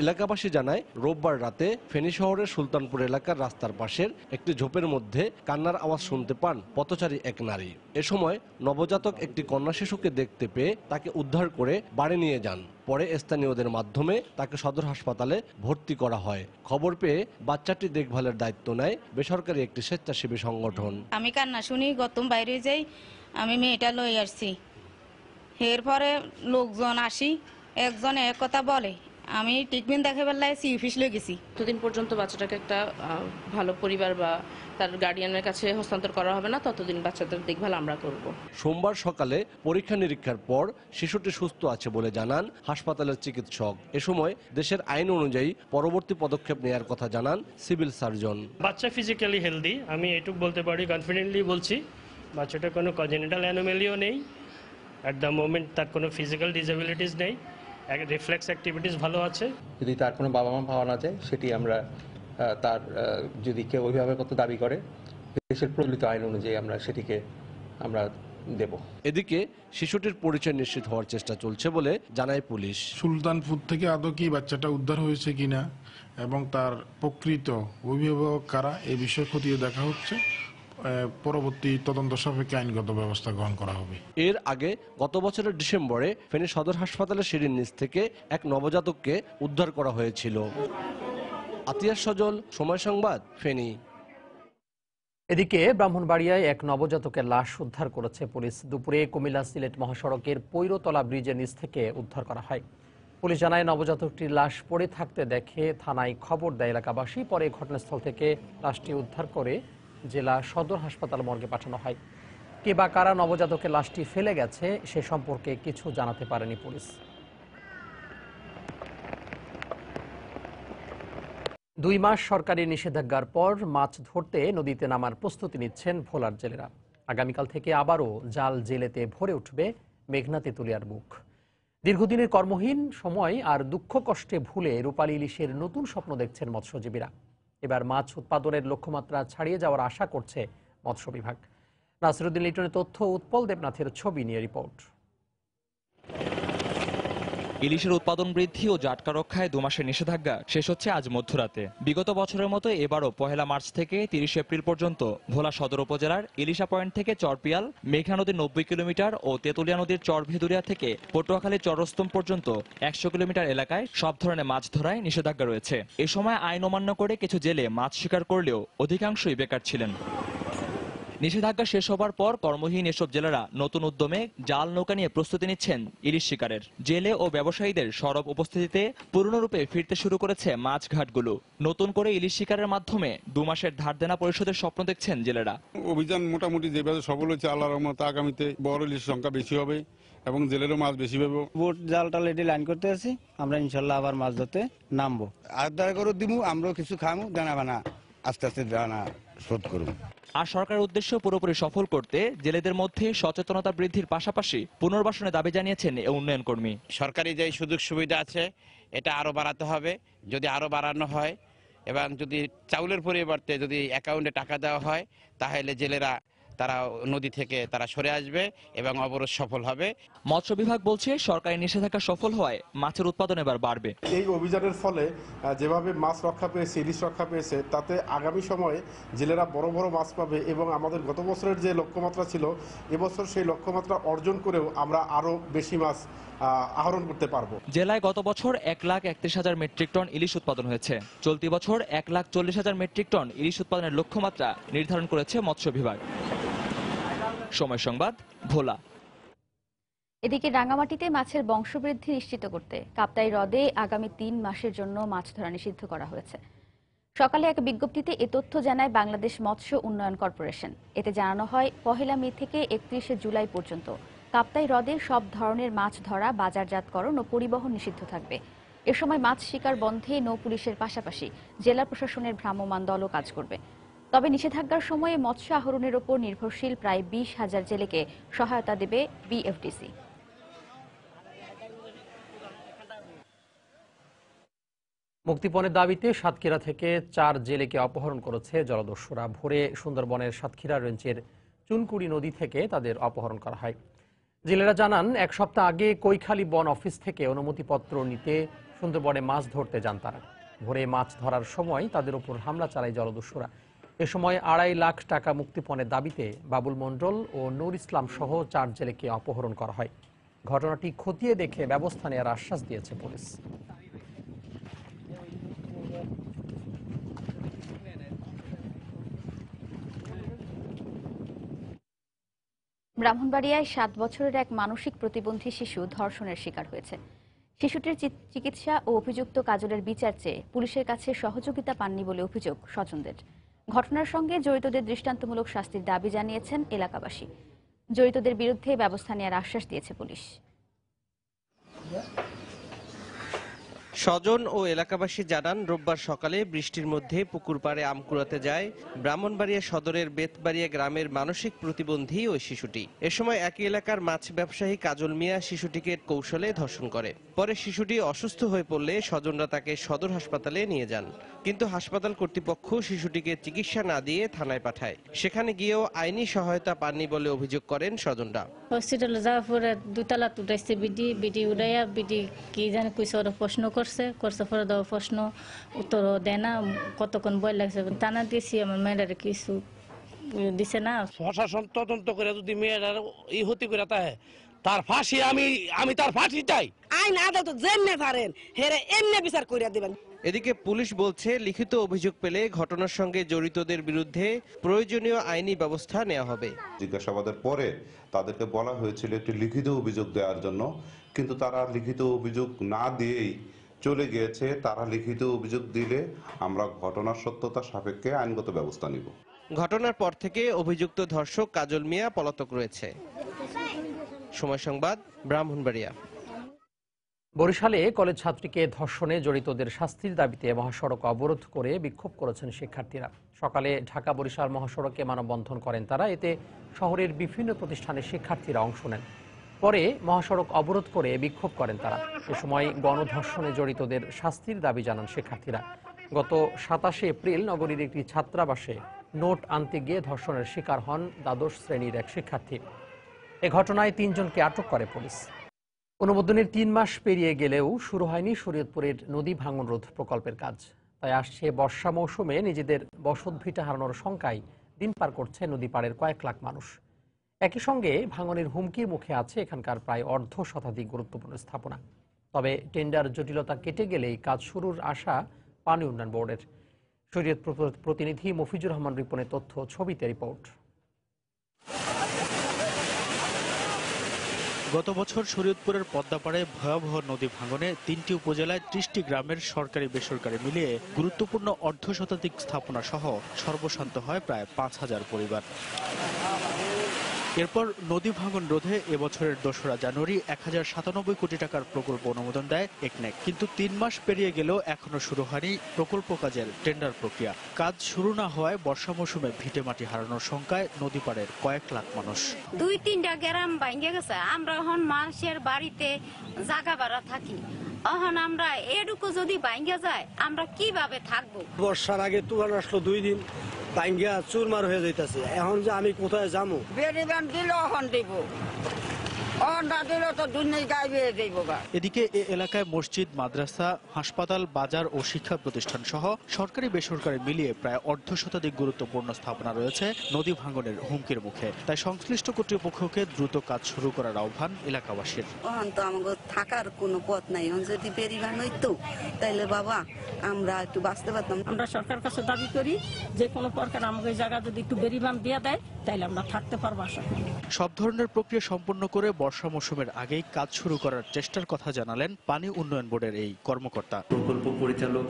এলাকাবাসী জানায় রোববার রাতে ফেনী শহরের সুলতানপুর এলাকার রাস্তার পাশের একটি ঝোপের মধ্যে কান্নার আওয়াজ শুনতে পান পথচারী এক নারী। এ সময় নবজাতক একটি কন্যা শিশুকে দেখতে পেয়ে তাকে উদ্ধার করে বাড়ি নিয়ে যান। পরে স্থানীয়দের মাধ্যমে তাকে সদর হাসপাতালে ভর্তি করা হয়। খবর পেয়ে বাচ্চাটি দেখভালের দায়িত্ব নেয় বেসরকারি একটি স্বেচ্ছাসেবী সংগঠন।
আমি কান্না শুনি গতম বাইরে যাই, আমি মেয়েটা লই আসছি। এরপরে লোকজন আসি, একজন এক কথা বলে, আমি ট্রিটমেন্ট দেখে বেলায় সি অফিস লয়ে গেছি।
যতদিন পর্যন্ত বাচ্চাটাকে একটা ভালো পরিবার বা তার গার্ডিয়ানের কাছে হস্তান্তর করা হবে না, ততদিন বাচ্চাদের দেখভাল আমরা করব।
সোমবার সকালে পরীক্ষা নিরীক্ষার পর শিশুটি সুস্থ আছে বলে জানান হাসপাতালের চিকিৎসক। এ সময় দেশের আইন অনুযায়ী পরবর্তী পদক্ষেপ নেওয়ার কথা জানান সিভিল সার্জন।
বাচ্চা ফিজিক্যালি হেলদি, আমি এটুকু বলতে পারি, কনফিডেন্টলি বলছি। বাচ্চাটার কোনো কজেনিটাল অ্যানোমেলিও নেই, অ্যাট দ্য মোমেন্ট তার কোনো ফিজিক্যাল ডিসএবিলিটিস নেই, রিফ্লেক্স অ্যাক্টিভিটিস ভালো আছে।
যদি তার কোনো বাবা মা পাওয়া না যায়, সেটি আমরা তার যদি কেউ অভিভাবকত্ব দাবি করে দেশের প্রচলিত আইন অনুযায়ী আমরা সেটিকে আমরা দেব।
এদিকে শিশুটির পরিচয় নিশ্চিত হওয়ার চেষ্টা চলছে বলে জানায় পুলিশ।
সুলতানপুর থেকে আদৌ কি বাচ্চাটা উদ্ধার হয়েছে কিনা এবং তার প্রকৃত অভিভাবক কারা, এই বিষয়ে খতিয়ে দেখা হচ্ছে। পরবর্তী তদন্ত সাপেক্ষে আইনগত ব্যবস্থা গ্রহণ করা হবে।
এর আগে গত বছরের ডিসেম্বরে ফেনী সদর হাসপাতালের সিঁড়ির নিচ থেকে এক নবজাতককে উদ্ধার করা হয়েছিল। আতিয়াস সজল, সময় সংবাদ, ফেনী।
এদিকে ব্রাহ্মণবাড়িয়ায় এক নবজাতকের লাশ উদ্ধার করেছে পুলিশ। দুপুরে কুমিল্লা সিলেট মহাসড়কের পৈরতলা ব্রিজের নিচ থেকে উদ্ধার করা হয়। পুলিশ জানায় নবজাতকটির লাশ পড়ে থাকতে দেখে থানায় খবর দেয় এলাকাবাসী। পরে ঘটনাস্থল থেকে লাশটি উদ্ধার করে জেলা সদর হাসপাতাল মর্গে পাঠানো হয়। কে বা কারা নবজাতকের লাশটি ফেলে গেছে সে সম্পর্কে কিছু জানাতে পারেনি পুলিশ। 2 মাস সরকারি নিষেধাজ্ঞার পর মাছ ধরতে নদীতে নামার প্রস্তুতি নিচ্ছেন ভোলার জেলেরা। আগামীকাল থেকে আবারও জাল জেলেতে ভরে উঠবে মেঘনা তেঁতুলিয়ার বুক। দীর্ঘদিনের কর্মহীন সময় আর দুঃখ কষ্টে ভুলে রূপালী ইলিশের নতুন স্বপ্ন দেখছেন মৎস্যজীবীরা। এবার মাছ উৎপাদনের লক্ষ্যমাত্রা ছাড়িয়ে যাওয়ার আশা করছে মৎস্য বিভাগ। নাসিরুদ্দিন লিটনের তথ্য, উৎপল দেবনাথের ছবি নিয়ে রিপোর্ট।
ইলিশের উৎপাদন বৃদ্ধি ও জাটকা রক্ষায় 2 মাসের নিষেধাজ্ঞা শেষ হচ্ছে আজ মধ্যরাতে। বিগত বছরের মতো এবারও 1 মার্চ থেকে 30 এপ্রিল পর্যন্ত ভোলা সদর উপজেলার ইলিশা পয়েন্ট থেকে চরপিয়াল, মেঘনা নদীর 90 কিলোমিটার ও তেঁতুলিয়া নদীর চর ভেদুরিয়া থেকে পটুয়াখালী চরস্তম পর্যন্ত 100 কিলোমিটার এলাকায় সব ধরনের মাছ ধরায় নিষেধাজ্ঞা রয়েছে। এ সময় আইন অমান্য করে কিছু জেলে মাছ শিকার করলেও অধিকাংশই বেকার ছিলেন। নিষেধাজ্ঞা শেষ হবার পর কর্মহীন এসব জেলেরা নতুন উদ্যমে জাল নৌকা নিয়ে প্রস্তুতি নিচ্ছেন ইলিশ শিকারের। জেলে ও ব্যবসায়ীদের সরব উপস্থিতিতে পূর্ণরূপে ফিরতে শুরু করেছে মাছ ঘাটগুলো। নতুন করে ইলিশ শিকারের মাধ্যমে 2 মাসের ধার দেনা পরিশোধের স্বপ্ন দেখছেন জেলেরা।
অভিযান মোটামুটি যেভাবে সফল হচ্ছে, আল্লাহর রহমতে আগামীতে বড় ইলিশের সংখ্যা বেশি হবে এবং জেলেরও মাছ বেশি পাবো।
বোট জালটা লেডি লাইন করতে আছি, আমরা ইনশাল্লাহ আবার মাছ ধরতে নামবো।
আদার করে দিমু, আমরাও কিছু খামু, দানা বানা আস্তে আস্তে দানা শোধ করব।
আর সরকারের উদ্দেশ্য পুরোপুরি সফল করতে জেলেদের মধ্যে সচেতনতা বৃদ্ধির পাশাপাশি পুনর্বাসনের দাবি জানিয়েছেন এই উন্নয়ন কর্মী।
সরকারি যে সুযোগ সুবিধা আছে এটা আরো বাড়াতে হবে। যদি আরো বাড়ানো হয় এবং যদি চাউলের পরিবর্তে যদি অ্যাকাউন্টে টাকা দেওয়া হয়, তাহলে জেলেরা তারা নদী থেকে তারা সরে আসবে এবং অবরোধ সফল হবে।
মৎস্য বিভাগ বলছে সরকারি নিষেধাজ্ঞা সফল হওয়ায় মাছের উৎপাদন এবার বাড়বে।
এই অভিযানের ফলে যেভাবে মাছ রক্ষা পেয়েছে, ইলিশ রক্ষা পেয়েছে, তাতে আগামী সময়ে জেলেরা বড় বড় মাছ পাবে এবং আমাদের গত বছরের যে লক্ষ্যমাত্রা ছিল, এবছর সেই লক্ষ্যমাত্রা অর্জন করেও আমরা আরো বেশি মাছ আহরণ করতে পারবো।
জেলায় গত বছর 1,31,000 মেট্রিক টন ইলিশ উৎপাদন হয়েছে। চলতি বছর 1,40,000 মেট্রিক টন ইলিশ উৎপাদনের লক্ষ্যমাত্রা নির্ধারণ করেছে মৎস্য বিভাগ। সময় সংবাদ, ভোলা।
এদিকে রাঙামাটিতে মাছের বংশবৃদ্ধি নিশ্চিত করতে কাপ্তাই হ্রদে আগামী 3 মাসের জন্য মাছ ধরা নিষিদ্ধ করা হয়েছে। সকালে এক বিজ্ঞপ্তিতে এ তথ্য জানায় বাংলাদেশ মৎস্য উন্নয়ন কর্পোরেশন। এতে জানানো হয় 1 মে থেকে 31 জুলাই পর্যন্ত কাপ্তাই হ্রদে সব ধরনের মাছ ধরা, বাজারজাতকরণ ও পরিবহন নিষিদ্ধ থাকবে। এ সময় মাছ শিকার বন্ধে নৌ পুলিশের পাশাপাশি জেলা প্রশাসনের ভ্রাম্যমাণ দলও কাজ করবে। তবে নিষেধাজ্ঞার সময়ে মৎস্য আহরণের ওপর নির্ভরশীল প্রায় 20,000 জেলেকে সহায়তা দেবে বিএফডিসি।
মুক্তিপণের দাবিতে সাতক্ষীরা থেকে 4 জেলেকে অপহরণ করেছে জলদস্যুরা। ভোরে সুন্দরবনের সাতক্ষীরা রেঞ্জের চুনকুড়ি নদী থেকে তাদের অপহরণ করা হয়। জেলেরা জানান, 1 সপ্তাহ আগে কৈখালী বন অফিস থেকে অনুমতিপত্র নিতে সুন্দরবনে মাছ ধরতে যান তারা। ভোরে মাছ ধরার সময় তাদের উপর হামলা চালায় জলদস্যুরা। এ সময় 2.5 লাখ টাকা মুক্তিপণের দাবিতে বাবুল মণ্ডল ও নূর ইসলাম সহ 4 জেলেকে অপহরণ করা হয়। ঘটনাটি খতিয়ে দেখে ব্যবস্থা নেওয়ার আশ্বাস দিয়েছে পুলিশ।
ব্রাহ্মণবাড়িয়ায় 7 বছরের এক মানসিক প্রতিবন্ধী শিশু ধর্ষণের শিকার হয়েছে। শিশুটির চিকিৎসা ও অভিযুক্ত কাজলের বিচার চেয়ে পুলিশের কাছে সহযোগিতা পাননি বলে অভিযোগ স্বজনদের। ঘটনার সঙ্গে জড়িতদের দৃষ্টান্তমূলক শাস্তির দাবি জানিয়েছেন এলাকাবাসী। জড়িতদের বিরুদ্ধে ব্যবস্থা নেওয়ার আশ্বাস দিয়েছে পুলিশ।
স্বজন ও এলাকাবাসী জানান, রোববার সকালে বৃষ্টির মধ্যে পুকুর পাড়ে আম কুড়াতে যায় ব্রাহ্মণবাড়িয়া সদরের বেতবাড়িয়া গ্রামের মানসিক প্রতিবন্ধী ওই শিশুটি। এ সময় একই এলাকার মাছ ব্যবসায়ী কাজল মিয়া শিশুটিকে কৌশলে ধর্ষণ করে। পরে শিশুটি অসুস্থ হয়ে পড়লে স্বজনরা তাকে সদর হাসপাতালে নিয়ে যান, কিন্তু হাসপাতাল কর্তৃপক্ষ শিশুটিকে চিকিৎসা না দিয়ে থানায় পাঠায়। সেখানে গিয়েও আইনি সহায়তা পাননি বলে অভিযোগ করেন স্বজনরা।
হসপিটালে যাওয়ার পরে দুতলা উঠাইছে বিডি উড়াইয়া বিডি কি জানি কইছে ওরা প্রশ্ন করছে পরে দেওয়া প্রশ্ন উত্তর দেয় না। কতক্ষণ বই লাগছে টানা দিয়েছি, আমার মেয়েটার কিছু দিছে না।
প্রশাসন তদন্ত করে যদি মেয়েটার হতি করে তার ফাঁসি আমি তার ফাঁসি চাই।
আইন আদালত যেমনে পারেন হেরে এমনি বিচার কইরা দিবেন।
এদিকে পুলিশ বলছে, লিখিত অভিযোগ পেলে ঘটনার সঙ্গে জড়িতদের বিরুদ্ধে প্রয়োজনীয় আইনি ব্যবস্থা নেওয়া হবে।
জিজ্ঞাসাবাদের পরে তাদেরকে বলা হয়েছিল একটি লিখিত অভিযোগ দেওয়ার জন্য, কিন্তু তারা লিখিত অভিযোগ না দিয়েই চলে গিয়েছে। তারা লিখিত অভিযোগ দিলে আমরা ঘটনার সত্যতা সাপেক্ষে আইনগত ব্যবস্থা নিব।
ঘটনার পর থেকে অভিযুক্ত ধর্ষক কাজল মিয়া পলাতক রয়েছে। সময় সংবাদ, ব্রাহ্মণবাড়িয়া।
বরিশালে কলেজ ছাত্রীকে ধর্ষণে জড়িতদের শাস্তির দাবিতে মহাসড়ক অবরোধ করে বিক্ষোভ করেছেন শিক্ষার্থীরা। সকালে ঢাকা বরিশাল মহাসড়কে মানববন্ধন করেন তারা। এতে শহরের বিভিন্ন প্রতিষ্ঠানের শিক্ষার্থীরা অংশ নেন। পরে মহাসড়ক অবরোধ করে বিক্ষোভ করেন তারা। এ সময় গণধর্ষণে জড়িতদের শাস্তির দাবি জানান শিক্ষার্থীরা। গত 27 এপ্রিল নগরীর একটি ছাত্রাবাসে নোট আনতে গিয়ে ধর্ষণের শিকার হন দ্বাদশ শ্রেণীর এক শিক্ষার্থী। এ ঘটনায় 3 জনকে আটক করে পুলিশ। অনুমোদনের 3 মাস পেরিয়ে গেলেও শুরু হয়নি শরীয়তপুরের নদী ভাঙন রোধ প্রকল্পের কাজ। তাই আসছে বর্ষা মৌসুমে নিজেদের বসতভিটা হারানোর শঙ্কায় দিন পার করছে নদী পাড়ের কয়েক লাখ মানুষ। একই সঙ্গে ভাঙনের হুমকির মুখে আছে এখানকার প্রায় অর্ধ শতাধিক গুরুত্বপূর্ণ স্থাপনা। তবে টেন্ডার জটিলতা কেটে গেলেই কাজ শুরুর আশা পানি উন্নয়ন বোর্ডের। শরীয়তপুর প্রতিনিধি মফিজুর রহমান রিপনের তথ্য, ছবিতে রিপোর্ট।
গত বছর শরীয়তপুরের পদ্মাপাড়ে ভয়াবহ নদী ভাঙনে 3টি উপজেলায় 30টি গ্রামের সরকারি বেসরকারি মিলিয়ে গুরুত্বপূর্ণ অর্ধ শতাধিক স্থাপনা সহ সর্বশান্ত হয় প্রায় 5000 পরিবার। এরপর নদী ভাঙন রোধে এবছরের 2রা জানুয়ারি 1097 কোটি টাকার প্রকল্প অনুমোদন দেয় একনেক। কিন্তু 3 মাস পেরিয়ে গেলেও এখনো শুরু হয়নি প্রকল্প কাজের টেন্ডার প্রক্রিয়া। কাজ শুরু না হওয়ায় বর্ষা মৌসুমে ভিটে মাটি হারানোর শঙ্কায় নদী পাড়ের কয়েক লাখ মানুষ।
2-3টা গ্রাম ভাঙে গেছে। আমরা এখন মানুষের বাড়িতে জায়গা ভাড়া থাকি। এখন আমরা এটুকু যদি ভাঙে যায় আমরা কিভাবে থাকবো?
বর্ষার আগে তুফান আসলো 2 দিন, ভাঙ্গা চুরমার হয়ে যাইতেছে। এখন যে আমি কোথায় যাবো?
বেরিবান দিল এখন দিব,
এদিকে এ এলাকায় মসজিদ, মাদ্রাসা, হাসপাতাল, বাজার ও শিক্ষা প্রতিষ্ঠান সহ সরকারি বেসরকারি মিলিয়ে প্রায় অর্ধ শতাধিক গুরুত্বপূর্ণ স্থাপনা রয়েছে নদী ভাঙনের হুমকির মুখে। তাই সংশ্লিষ্ট কর্তৃপক্ষকে দ্রুত কাজ শুরু করার আহ্বান এলাকাবাসীর।
তো আমাদের থাকার কোনো পথ নাই, যদি বেরিবান হইতো তাইলে বাবা আমরা একটু বাঁচতে পারতাম।
আমরা সরকার কাছে দাবি করি যে কোনো প্রকার আমাদের জায়গা যদি একটু বেরিবান দিয়ে দেয় তাইলে আমরা থাকতে পারবো। আশা করি
সব ধরনের প্রক্রিয়া সম্পন্ন করে বর্ষা মৌসুমের আগেই কাজ শুরু করার চেষ্টার কথা জানালেন পানি উন্নয়ন বোর্ডের এই কর্মকর্তা।
প্রকল্প পরিচালক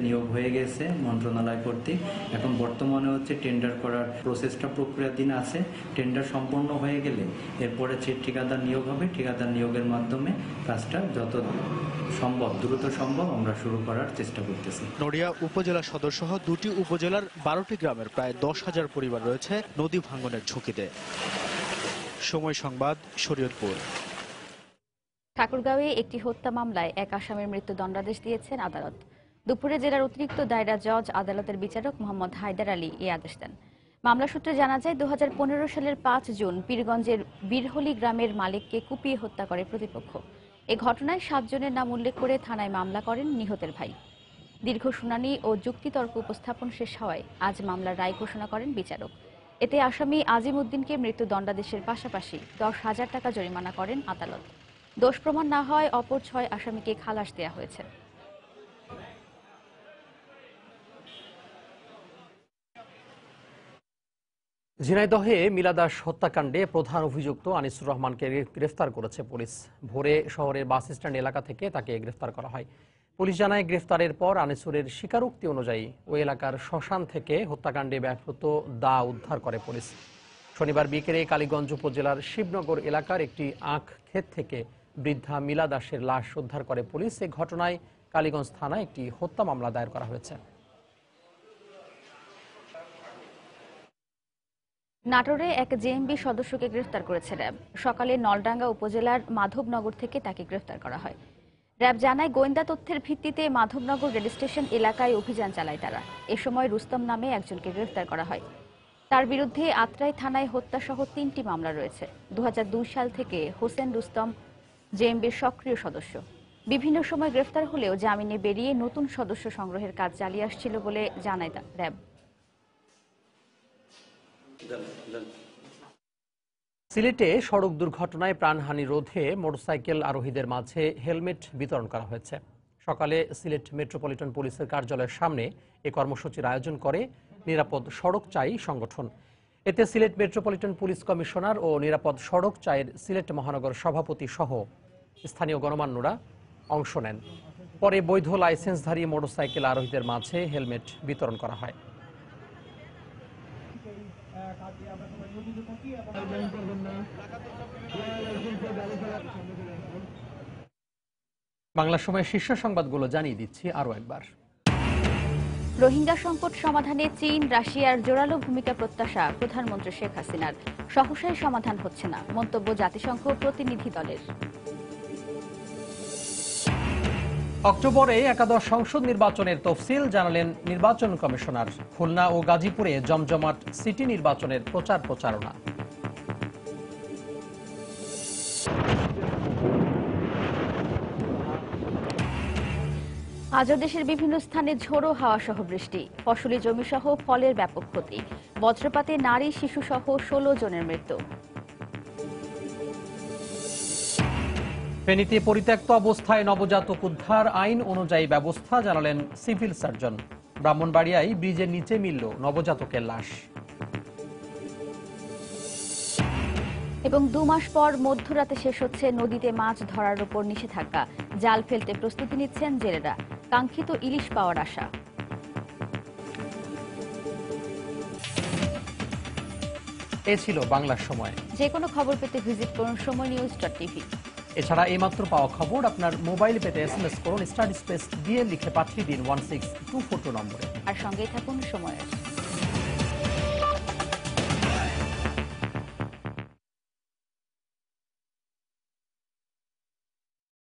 নিয়োগ হয়ে গেছে মন্ত্রণালয় কর্তৃক। এখন বর্তমানে টেন্ডার করার প্রসেসটা প্রক্রিয়াধীন আছে। টেন্ডার সম্পন্ন হয়ে গেলে এরপরে ঠিকাদার নিয়োগ হবে। ঠিকাদার নিয়োগের মাধ্যমে কাজটা যত সম্ভব দ্রুত সম্ভব আমরা শুরু করার চেষ্টা করতেছি।
নড়িয়া উপজেলা সদর সহ 2টি উপজেলার 12টি গ্রামের প্রায় 10,000 পরিবার রয়েছে নদী ভাঙনের ঝুঁকিতে। সময় সংবাদ, শরীয়তপুর।
ঠাকুরগাঁওয়ে একটি হত্যা মামলায় এক আসামির মৃত্যুদণ্ডাদেশ দিয়েছেন আদালত। দুপুরে জেলার অতিরিক্ত দায়রা জজ আদালতের বিচারক মোহাম্মদ হায়দার আলী এই আদেশ দেন। মামলা সূত্রে জানা যায় 2015 সালের 5 জুন পীরগঞ্জের বীরহলি গ্রামের মালিককে কুপিয়ে হত্যা করে প্রতিপক্ষ। এ ঘটনায় 7 জনের নাম উল্লেখ করে থানায় মামলা করেন নিহতের ভাই। দীর্ঘ শুনানি ও যুক্তিতর্ক উপস্থাপন শেষ হওয়ায় আজ মামলার রায় ঘোষণা করেন বিচারক। এতে আসামি আজিম উদ্দিনকে মৃত্যুদণ্ডাদেশের পাশাপাশি 10,000 টাকা জরিমানা করেন আদালত। দোষ প্রমাণ না হয় অপর 6 আসামিকে খালাস দেওয়া হয়েছে।
ঝিনাইদহে মিলাদাস হত্যাকাণ্ডে প্রধান অভিযুক্ত আনিসুর রহমানকে গ্রেফতার করেছে পুলিশ। ভোরে শহরের বাস স্ট্যান্ড এলাকা থেকে তাকে গ্রেফতার করা হয়। পুলিশ জানায়, গ্রেফতারের পর আনিসুরের স্বীকারোক্তি অনুযায়ী ওই এলাকার শ্মশান থেকে হত্যাকাণ্ডে ব্যবহৃত দা উদ্ধার করে পুলিশ। শনিবার বিকেলে কালীগঞ্জ উপজেলার শিবনগর এলাকার একটি আখ ক্ষেত থেকে বৃদ্ধা মিলা দাসের লাশ উদ্ধার করে পুলিশ। এই ঘটনায় কালীগঞ্জ থানায় একটি হত্যা মামলা দায়ের করা হয়েছে।
নাটোরে এক জেএমবি সদস্যকে গ্রেফতার করেছে র্যাব। সকালে নলডাঙ্গা উপজেলার মাধবনগর থেকে তাকে গ্রেফতার করা হয়। র্যাব জানায়, গোয়েন্দা তথ্যের ভিত্তিতে মাধবনগর রেল স্টেশন এলাকায় অভিযান চালায় তারা। এ সময় রুস্তম নামে একজনকে গ্রেফতার করা হয়। তার বিরুদ্ধে আত্রাই থানায় হত্যাসহ 3টি মামলা রয়েছে। 2002 সাল থেকে হোসেন রুস্তম জেএমবির সক্রিয় সদস্য। বিভিন্ন সময় গ্রেফতার হলেও জামিনে বেরিয়ে নতুন সদস্য সংগ্রহের কাজ চালিয়ে আসছিল বলে জানায় র্যাব।
সিলেটে সড়ক দুর্ঘটনায় প্রাণহানি রোধে মোটরসাইকেল আরোহীদের মাঝে হেলমেট বিতরণ করা হয়েছে। সকালে সিলেট মেট্রোপলিটন পুলিশের কার্যালয়ের সামনে এ কর্মসূচির আয়োজন করে নিরাপদ সড়ক চাই সংগঠন। এতে সিলেট মেট্রোপলিটন পুলিশ কমিশনার ও নিরাপদ সড়ক চাইয়ের সিলেট মহানগর সভাপতি সহ স্থানীয় গণমান্যরা অংশ নেন। পরে বৈধ লাইসেন্সধারী মোটরসাইকেল আরোহীদের মাঝে হেলমেট বিতরণ করা হয়। বাংলা সময় শীর্ষ সংবাদগুলো জানিয়ে দিচ্ছি আরো একবার।
রোহিঙ্গা সংকট সমাধানে চীন রাশিয়ার জোরালো ভূমিকা প্রত্যাশা প্রধানমন্ত্রী শেখ হাসিনার। সহসায় সমাধান হচ্ছে না, মন্তব্য জাতিসংঘ প্রতিনিধি দলের।
অক্টোবরে একাদশ সংসদ নির্বাচনের তফসিল জানালেন নির্বাচন কমিশনার। খুলনা ও গাজীপুরে জমজমাট সিটি নির্বাচনের প্রচারণা।
আজও দেশের বিভিন্ন স্থানে ঝোড়ো হাওয়া সহ বৃষ্টি, ফসলি জমি সহ ফলের ব্যাপক ক্ষতি। বজ্রপাতে নারী শিশু সহ 16 জনের মৃত্যু।
ফেনীতে পরিত্যক্ত অবস্থায় নবজাতক উদ্ধার, আইন অনুযায়ী ব্যবস্থা জানালেন সিভিল সার্জন। ব্রাহ্মণবাড়িয়ায় ব্রিজের নিচে মিলল নবজাতকের লাশ।
এবং 2 মাস পর মধ্যরাতে শেষ হচ্ছে নদীতে মাছ ধরার উপর নিষেধাজ্ঞা। জাল ফেলতে প্রস্তুতি নিচ্ছেন জেলেরা। কাঙ্ক্ষিত ইলিশ পাওয়ার আশা।
এ ছিল বাংলার সময়।
যে কোনো খবর পেতে ভিজিট করুন সময়নিউজ.tv।
এছাড়া এইমাত্র পাওয়া খবর আপনার মোবাইল পেতে SMS করুন *দিয়ে লিখে পাঠিয়ে দিন 16242 নম্বরে।
আর সঙ্গেই থাকুন সময়ের।